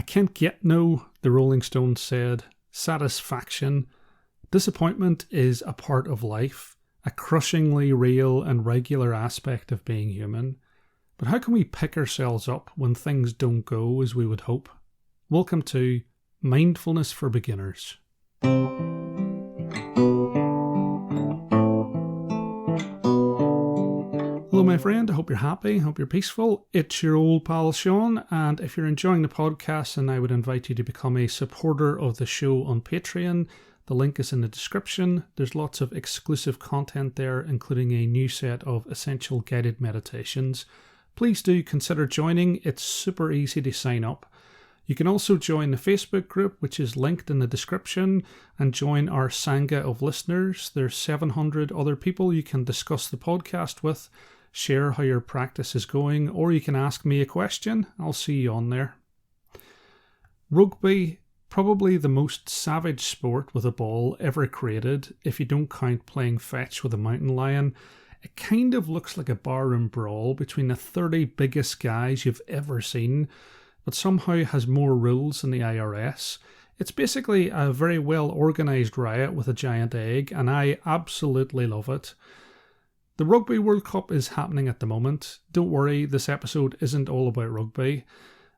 can't get no, the Rolling Stones said. Satisfaction. Disappointment is a part of life, a crushingly real and regular aspect of being human. But how can we pick ourselves up when things don't go as we would hope? Welcome to Mindfulness for Beginners. Hello my friend, I hope you're happy, hope you're peaceful. It's your old pal Sean, and if you're enjoying the podcast, then I would invite you to become a supporter of the show on Patreon. The link is in the description. There's lots of exclusive content there, including a new set of essential guided meditations. Please do consider joining. It's super easy to sign up. You can also join the Facebook group, which is linked in the description, and join our Sangha of listeners. There's 700 other people you can discuss the podcast with, share how your practice is going, or you can ask me a question. I'll see you on there. Rugby, probably the most savage sport with a ball ever created, if you don't count playing fetch with a mountain lion. It kind of looks like a barroom brawl between the 30 biggest guys you've ever seen, but somehow has more rules than the IRS. It's basically a very well organised riot with a giant egg, and I absolutely love it. The Rugby World Cup is happening at the moment. Don't worry, this episode isn't all about rugby.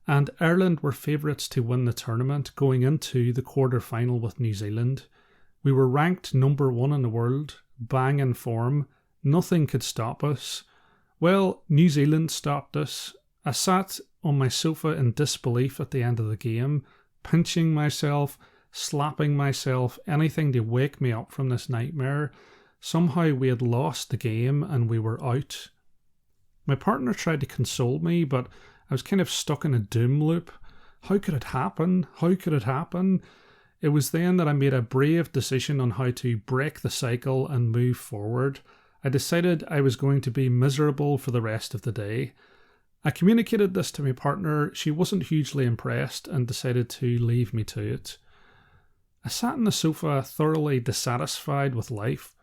And Ireland were favourites to win the tournament going into the quarter-final with New Zealand. We were ranked number 1 in the world, bang in form. Nothing could stop us. Well, New Zealand stopped us. I sat on my sofa in disbelief at the end of the game, pinching myself, slapping myself, anything to wake me up from this nightmare. Somehow we had lost the game and we were out. My partner tried to console me, but I was kind of stuck in a doom loop. How could it happen? How could it happen? It was then that I made a brave decision on how to break the cycle and move forward. I decided I was going to be miserable for the rest of the day. I communicated this to my partner. She wasn't hugely impressed and decided to leave me to it. I sat on the sofa thoroughly dissatisfied with life.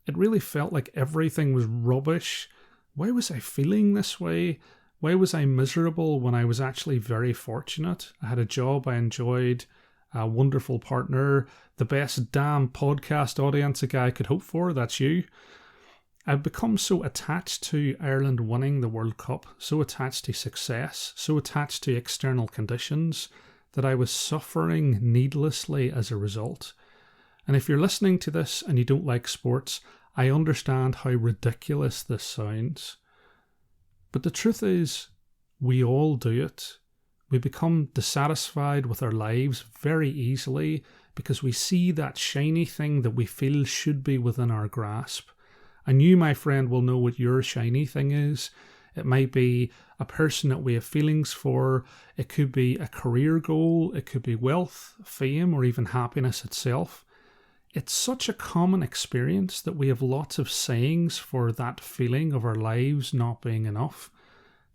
It really felt like everything was rubbish. Why was I feeling this way? Why was I miserable when I was actually very fortunate? I had a job I enjoyed, a wonderful partner, the best damn podcast audience a guy could hope for, that's you. I've become so attached to Ireland winning the World Cup, so attached to success, so attached to external conditions, that I was suffering needlessly as a result. And if you're listening to this and you don't like sports, I understand how ridiculous this sounds. But the truth is, we all do it. We become dissatisfied with our lives very easily because we see that shiny thing that we feel should be within our grasp. And you, my friend, will know what your shiny thing is. It might be a person that we have feelings for. It could be a career goal. It could be wealth, fame, or even happiness itself. It's such a common experience that we have lots of sayings for that feeling of our lives not being enough.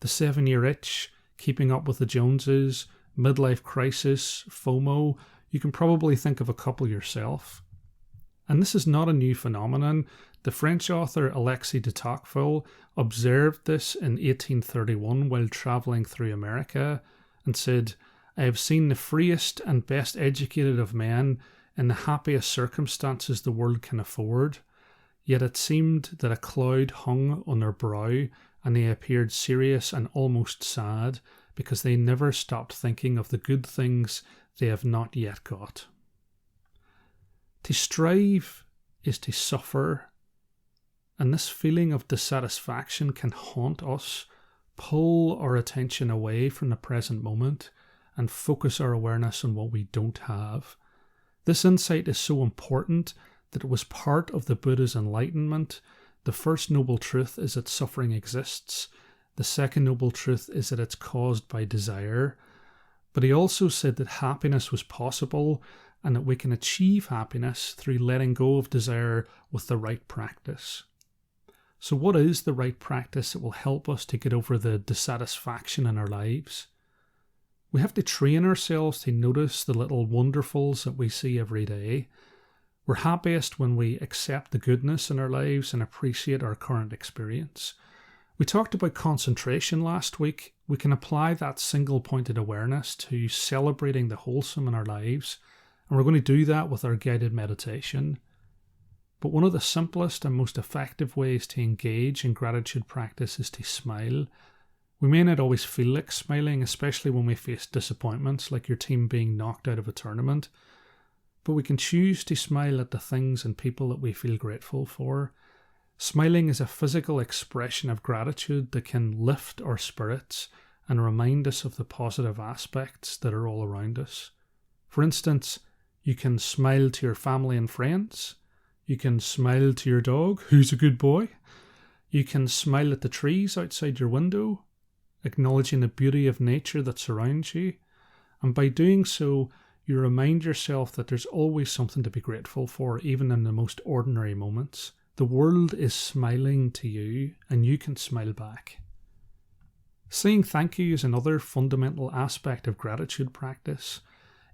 The 7-year itch, keeping up with the Joneses, midlife crisis, FOMO. You can probably think of a couple yourself. And this is not a new phenomenon. The French author Alexis de Tocqueville observed this in 1831 while travelling through America and said, "I have seen the freest and best educated of men in the happiest circumstances the world can afford, yet it seemed that a cloud hung on their brow and they appeared serious and almost sad because they never stopped thinking of the good things they have not yet got." To strive is to suffer, and this feeling of dissatisfaction can haunt us, pull our attention away from the present moment, and focus our awareness on what we don't have. This insight is so important that it was part of the Buddha's enlightenment. The first noble truth is that suffering exists. The second noble truth is that it's caused by desire. But he also said that happiness was possible and that we can achieve happiness through letting go of desire with the right practice. So what is the right practice that will help us to get over the dissatisfaction in our lives? We have to train ourselves to notice the little wonderfuls that we see every day. We're happiest when we accept the goodness in our lives and appreciate our current experience. We talked about concentration last week. We can apply that single-pointed awareness to celebrating the wholesome in our lives, and we're going to do that with our guided meditation. But one of the simplest and most effective ways to engage in gratitude practice is to smile. We may not always feel like smiling, especially when we face disappointments like your team being knocked out of a tournament, but we can choose to smile at the things and people that we feel grateful for. Smiling is a physical expression of gratitude that can lift our spirits and remind us of the positive aspects that are all around us. For instance, you can smile to your family and friends. You can smile to your dog, who's a good boy. You can smile at the trees outside your window, acknowledging the beauty of nature that surrounds you. And by doing so, you remind yourself that there's always something to be grateful for, even in the most ordinary moments. The world is smiling to you, and you can smile back. Saying thank you is another fundamental aspect of gratitude practice.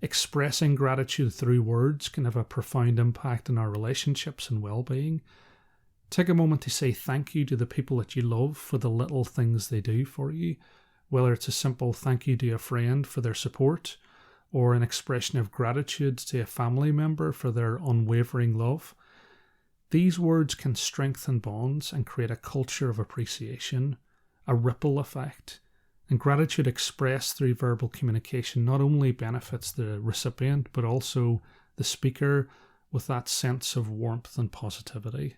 Expressing gratitude through words can have a profound impact on our relationships and well-being. Take a moment to say thank you to the people that you love for the little things they do for you, whether it's a simple thank you to a friend for their support, or an expression of gratitude to a family member for their unwavering love. These words can strengthen bonds and create a culture of appreciation, a ripple effect. And gratitude expressed through verbal communication not only benefits the recipient, but also the speaker with that sense of warmth and positivity.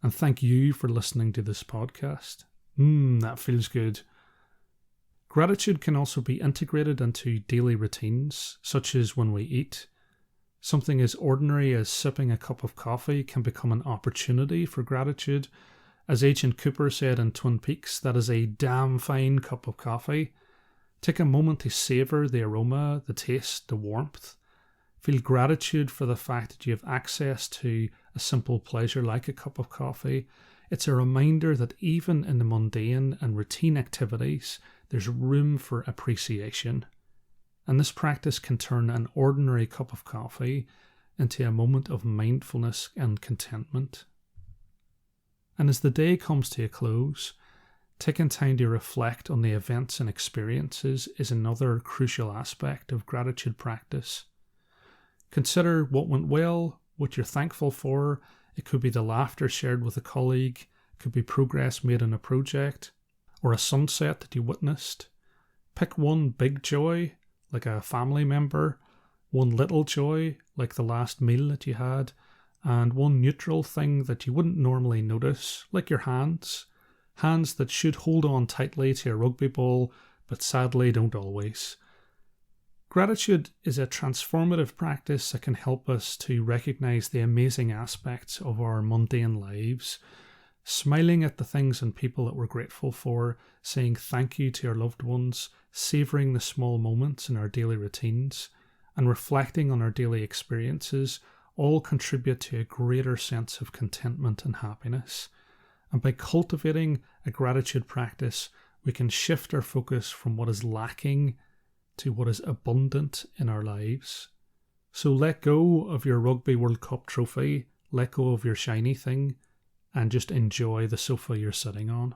And thank you for listening to this podcast. That feels good. Gratitude can also be integrated into daily routines, such as when we eat. Something as ordinary as sipping a cup of coffee can become an opportunity for gratitude. As Agent Cooper said in Twin Peaks, that is a damn fine cup of coffee. Take a moment to savour the aroma, the taste, the warmth. Feel gratitude for the fact that you have access to a simple pleasure like a cup of coffee. It's a reminder that even in the mundane and routine activities, there's room for appreciation. And this practice can turn an ordinary cup of coffee into a moment of mindfulness and contentment. And as the day comes to a close, taking time to reflect on the events and experiences is another crucial aspect of gratitude practice. Consider what went well, what you're thankful for. It could be the laughter shared with a colleague, it could be progress made in a project, or a sunset that you witnessed. Pick one big joy, like a family member, one little joy, like the last meal that you had, and one neutral thing that you wouldn't normally notice, like your hands. Hands that should hold on tightly to a rugby ball, but sadly don't always. Gratitude is a transformative practice that can help us to recognise the amazing aspects of our mundane lives, smiling at the things and people that we're grateful for, saying thank you to our loved ones, savouring the small moments in our daily routines, and reflecting on our daily experiences all contribute to a greater sense of contentment and happiness. And by cultivating a gratitude practice, we can shift our focus from what is lacking to what is abundant in our lives. So let go of your Rugby World Cup trophy, let go of your shiny thing, and just enjoy the sofa you're sitting on.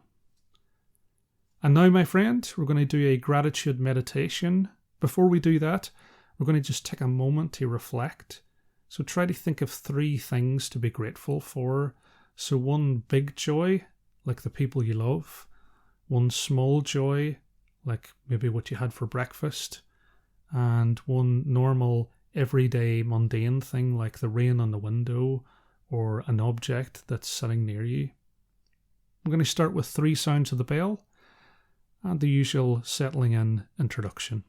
And now, my friend, we're going to do a gratitude meditation. Before we do that, we're going to just take a moment to reflect. So try to think of 3 things to be grateful for. So one big joy, like the people you love. One small joy, like maybe what you had for breakfast. And one normal, everyday, mundane thing, like the rain on the window or an object that's sitting near you. I'm going to start with 3 sounds of the bell and the usual settling in introduction.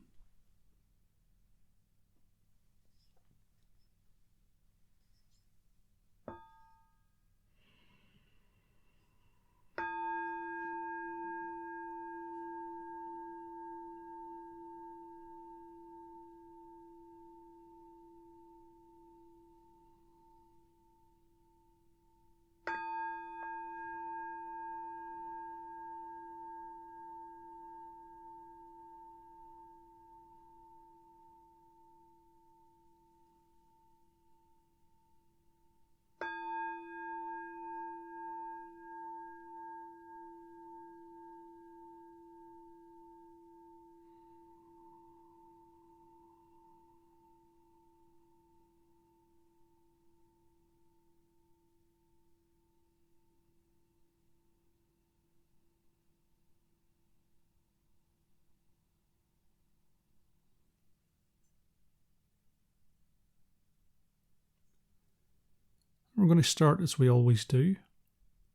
We're going to start as we always do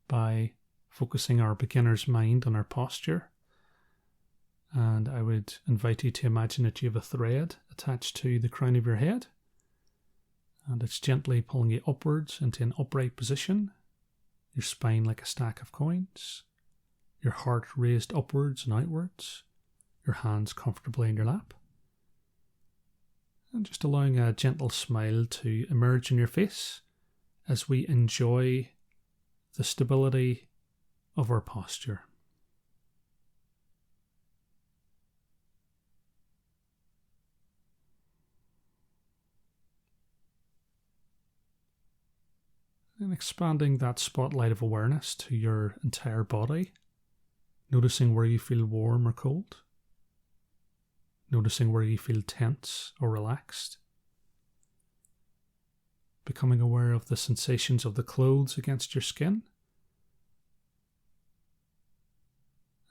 by focusing our beginner's mind on our posture. And I would invite you to imagine that you have a thread attached to the crown of your head, and it's gently pulling you upwards into an upright position, your spine like a stack of coins, your heart raised upwards and outwards, your hands comfortably in your lap, and just allowing a gentle smile to emerge in your face as we enjoy the stability of our posture. And expanding that spotlight of awareness to your entire body, noticing where you feel warm or cold, noticing where you feel tense or relaxed, becoming aware of the sensations of the clothes against your skin,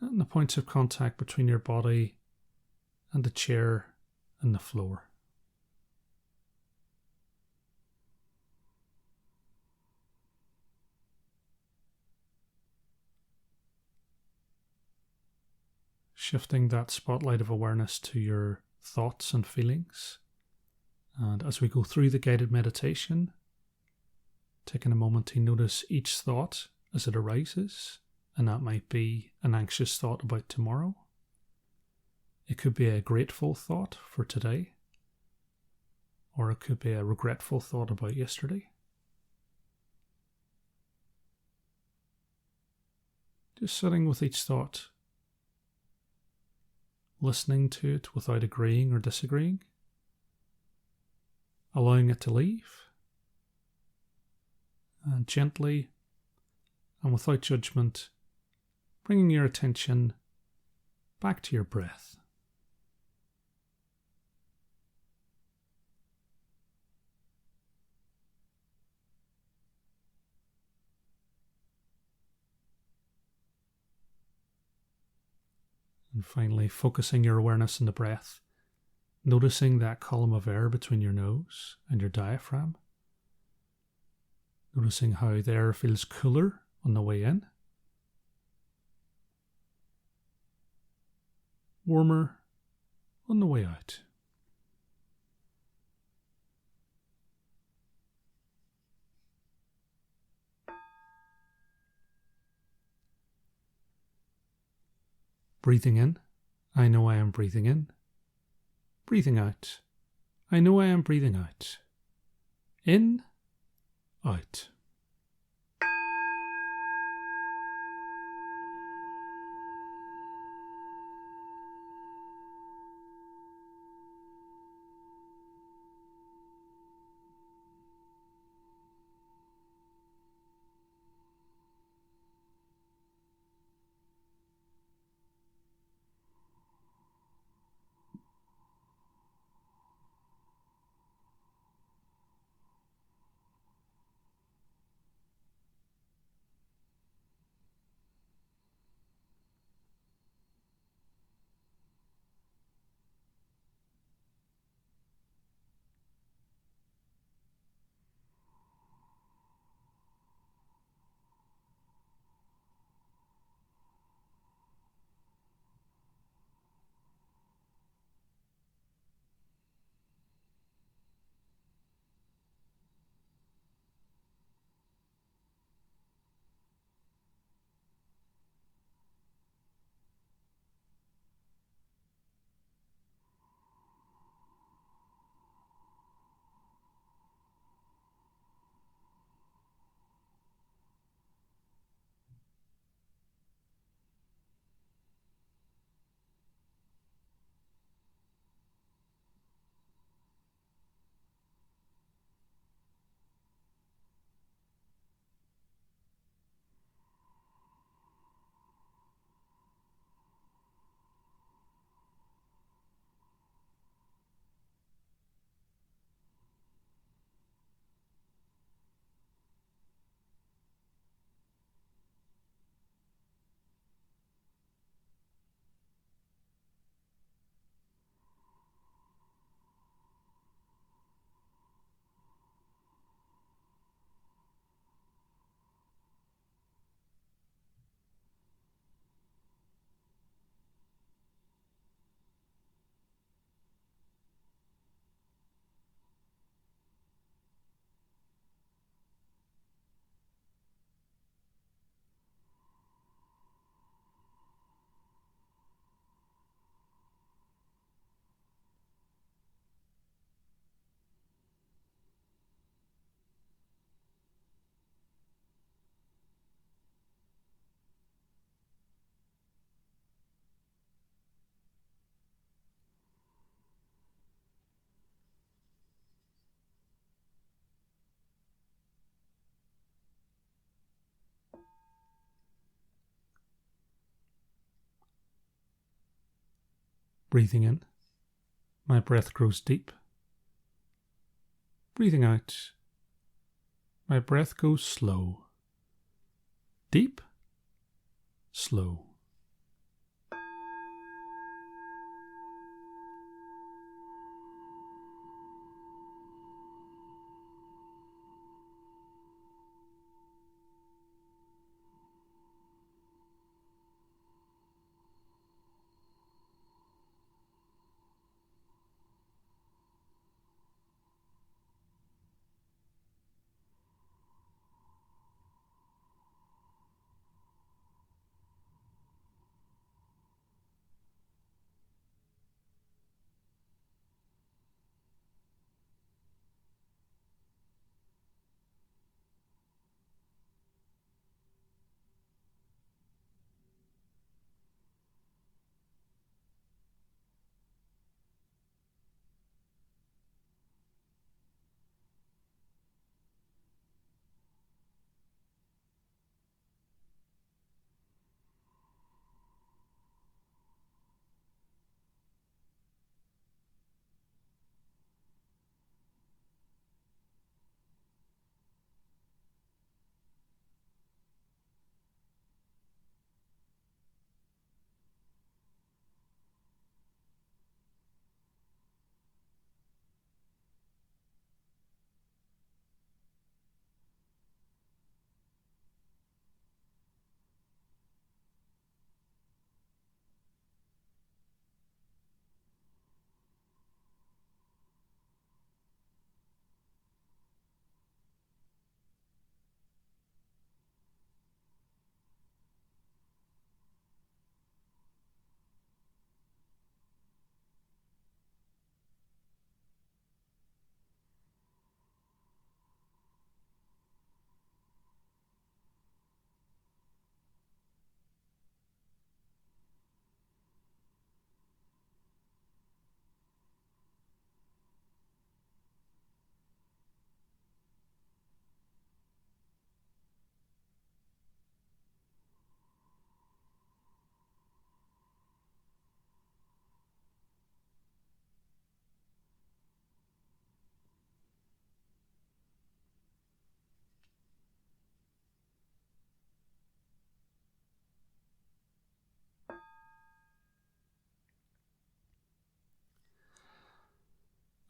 and the points of contact between your body and the chair and the floor. Shifting that spotlight of awareness to your thoughts and feelings. And as we go through the guided meditation, taking a moment to notice each thought as it arises, and that might be an anxious thought about tomorrow. It could be a grateful thought for today, or it could be a regretful thought about yesterday. Just sitting with each thought, listening to it without agreeing or disagreeing, allowing it to leave, and gently and without judgment, bringing your attention back to your breath. And finally, focusing your awareness on the breath, noticing that column of air between your nose and your diaphragm. Noticing how the air feels cooler on the way in, warmer on the way out. Breathing in, I know I am breathing in. Breathing out, I know I am breathing out. In, out. Breathing in, my breath grows deep. Breathing out, my breath goes slow. Deep, slow.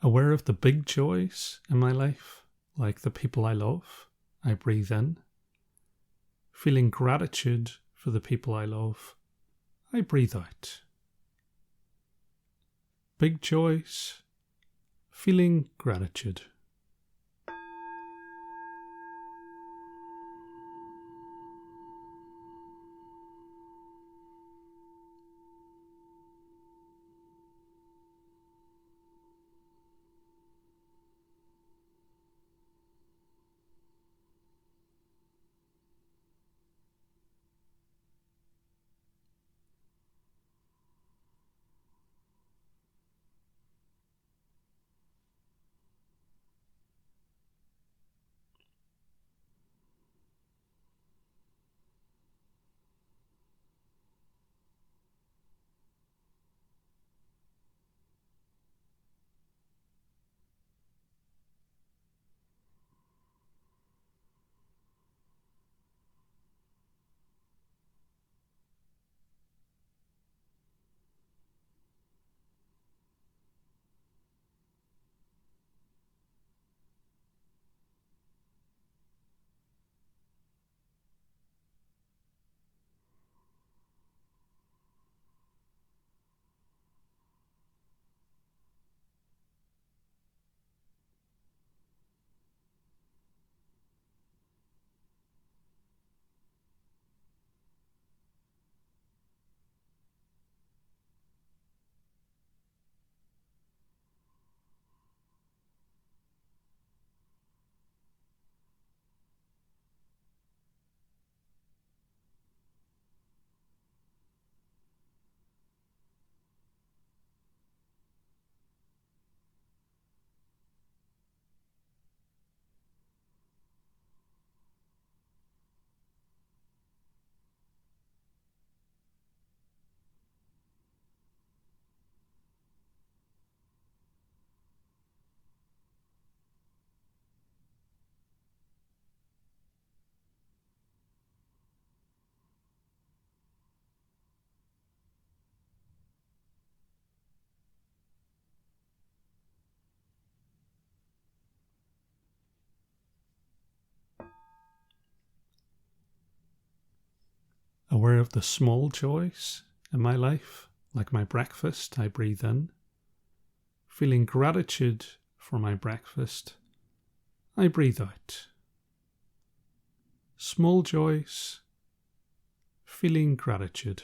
Aware of the big joys in my life, like the people I love, I breathe in. Feeling gratitude for the people I love, I breathe out. Big joys, feeling gratitude. Aware of the small joys in my life, like my breakfast, I breathe in. Feeling gratitude for my breakfast, I breathe out. Small joys, feeling gratitude.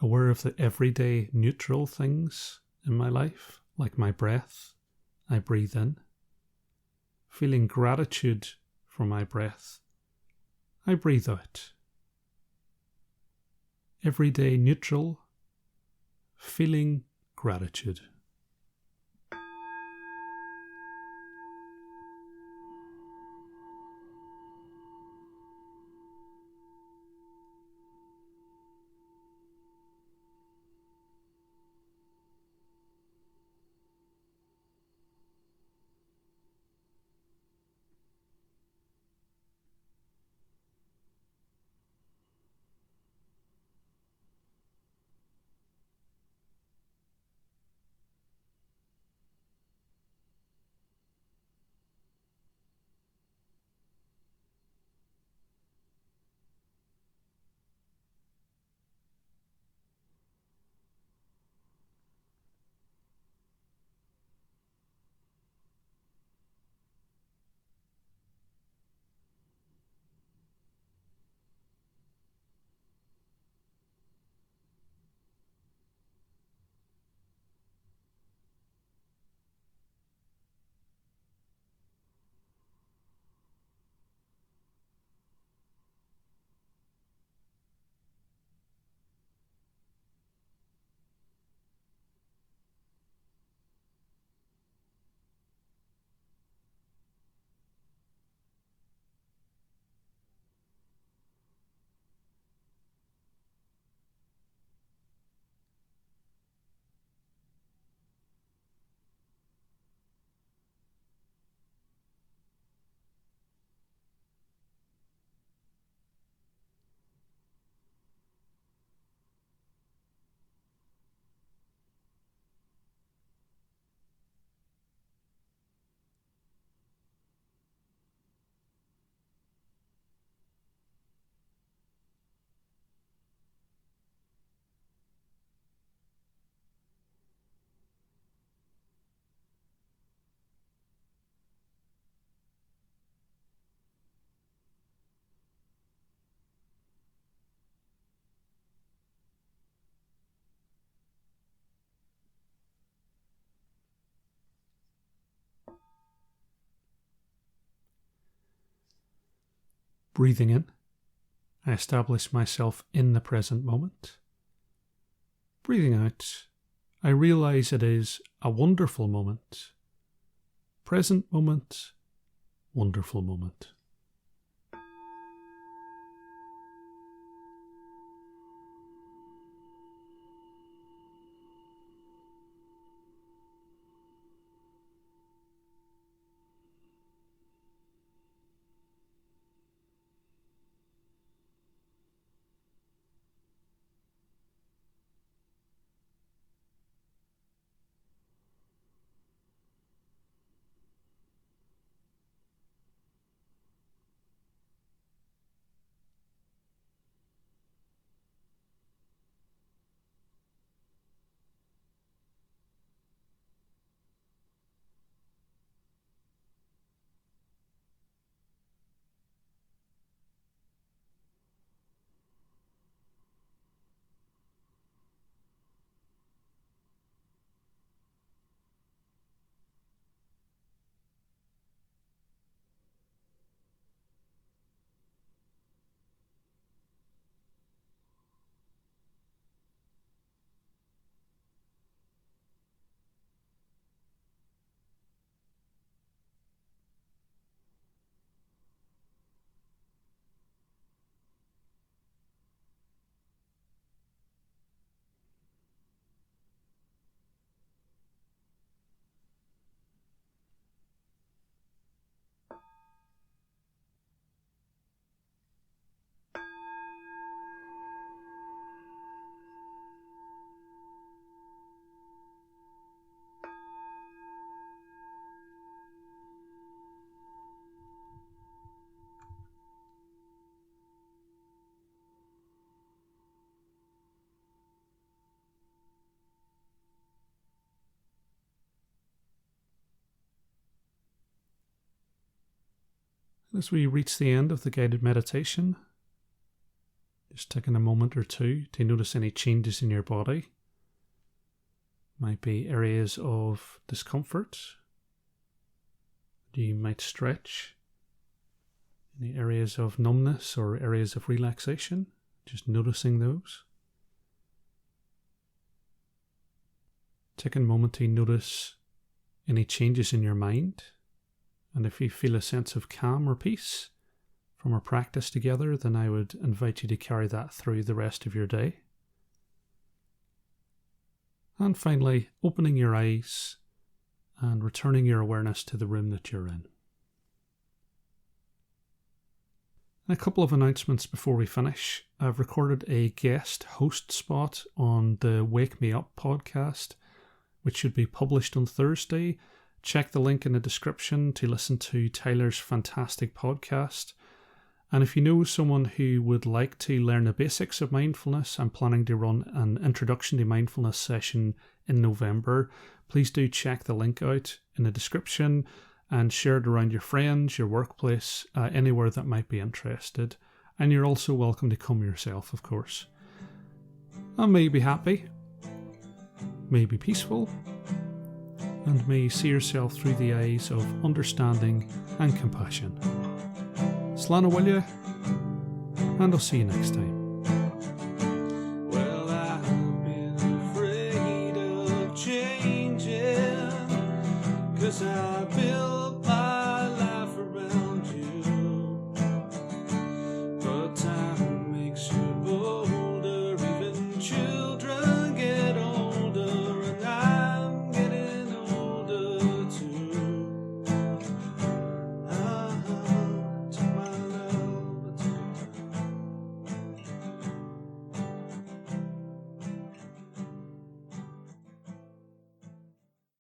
Aware of the everyday neutral things in my life, like my breath, I breathe in. Feeling gratitude for my breath, I breathe out. Everyday neutral, feeling gratitude. Breathing in, I establish myself in the present moment. Breathing out, I realize it is a wonderful moment. Present moment, wonderful moment. As we reach the end of the guided meditation, just taking a moment or two to notice any changes in your body. Might be areas of discomfort. You might stretch. Any areas of numbness or areas of relaxation. Just noticing those. Taking a moment to notice any changes in your mind. And if you feel a sense of calm or peace from our practice together, then I would invite you to carry that through the rest of your day. And finally, opening your eyes and returning your awareness to the room that you're in. And a couple of announcements before we finish. I've recorded a guest host spot on the Wake Me Up podcast, which should be published on Thursday. Check the link in the description to listen to Tyler's fantastic podcast. And if you know someone who would like to learn the basics of mindfulness, I'm planning to run an introduction to mindfulness session in November. Please do check the link out in the description and share it around your friends, your workplace, anywhere that might be interested. And you're also welcome to come yourself, of course. And may you be happy, may you be peaceful, and may you see yourself through the eyes of understanding and compassion. Slán Abhaile, and I'll see you next time.